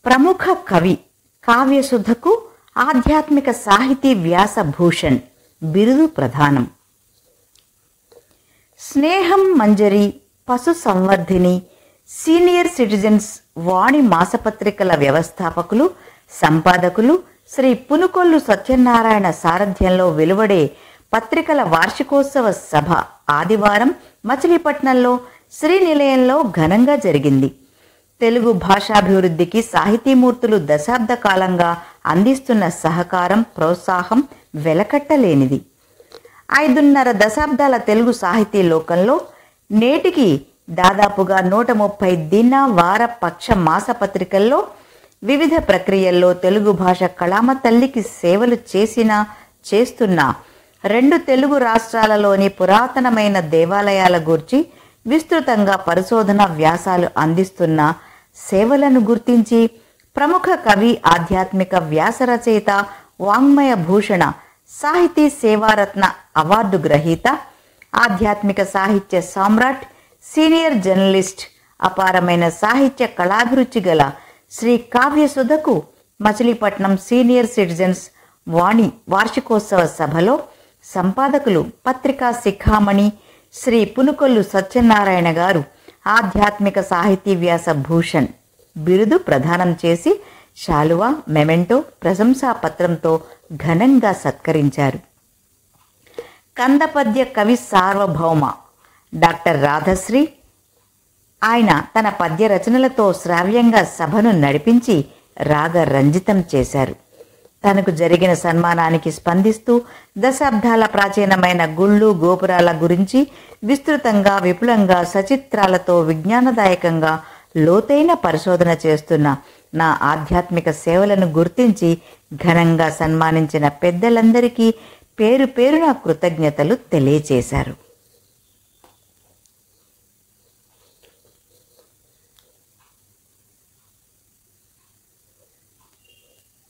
ప్రముఖ కవి కావ్యసుధకు ఆధ్యాత్మిక సాహితీ వ్యాస భూషణ్ బిరుదు ప్రదానం. స్నేహం మంజరి, పశు సంవర్ధిని, సీనియర్ సిటిజన్స్ వాణి మాసపత్రికల వ్యవస్థాపకులు, సంపాదకులు శ్రీ పునుకొల్లు సత్యనారాయణ సారథ్యంలో వెలువడే పత్రికల వార్షికోత్సవ సభ ఆదివారం మచిలీపట్నంలో శ్రీనిలయంలో ఘనంగా జరిగింది. తెలుగు భాషాభివృద్ధికి సాహితీమూర్తులు దశాబ్ద కాలంగా అందిస్తున్న సహకారం, ప్రోత్సాహం వెలకట్టలేనిది. 5.5 దశాబ్దాల తెలుగు సాహితీ లోకంలో నేటికి దాదాపుగా 130 దిన, వార, పక్ష, మాసపత్రికల్లో వివిధ ప్రక్రియల్లో తెలుగు భాష కళామ తల్లికి సేవలు చేస్తున్న 2 తెలుగు రాష్ట్రాలలోని పురాతనమైన దేవాలయాల గూర్చి విస్తృతంగా పరిశోధన వ్యాసాలు అందిస్తున్న సేవలను గుర్తించి ప్రముఖ కవి, ఆధ్యాత్మిక వ్యాస రచయిత, వాంగ్మయ భూషణ, సాహితీ సేవారత్న అవార్డు గ్రహీత, ఆధ్యాత్మిక సాహిత్య సామ్రాట్, సీనియర్ జర్నలిస్ట్, అపారమైన సాహిత్య కళాభిరుచి గల శ్రీ కావ్యసుధకు మచిలీపట్నం సీనియర్ సిటిజన్స్ వాణి వార్షికోత్సవ సభలో సంపాదకులు, పత్రికా శిఖామణి శ్రీ పునుకొల్లు సత్యనారాయణ గారు ఆధ్యాత్మిక సాహితీ వ్యాస భూషణ్ బిరుదు ప్రదానం చేసి శాలువా, మెమెంటో, ప్రశంసా పత్రంతో ఘనంగా సత్కరించారు. కందపద్య కవి సార్వభౌమ డాక్టర్ రాధశ్రీ ఆయన తన పద్య రచనలతో శ్రావ్యంగా సభను నడిపించి రాగ రంజితం చేశారు. తనకు జరిగిన సన్మానానికి స్పందిస్తూ దశాబ్దాల ప్రాచీనమైన గుళ్ళు, గోపురాల గురించి విస్తృతంగా, విపులంగా, సచిత్రాలతో విజ్ఞానదాయకంగా లోతైన పరిశోధన చేస్తున్న నా ఆధ్యాత్మిక సేవలను గుర్తించి ఘనంగా సన్మానించిన పెద్దలందరికీ పేరు పేరున కృతజ్ఞతలు తెలియచేశారు.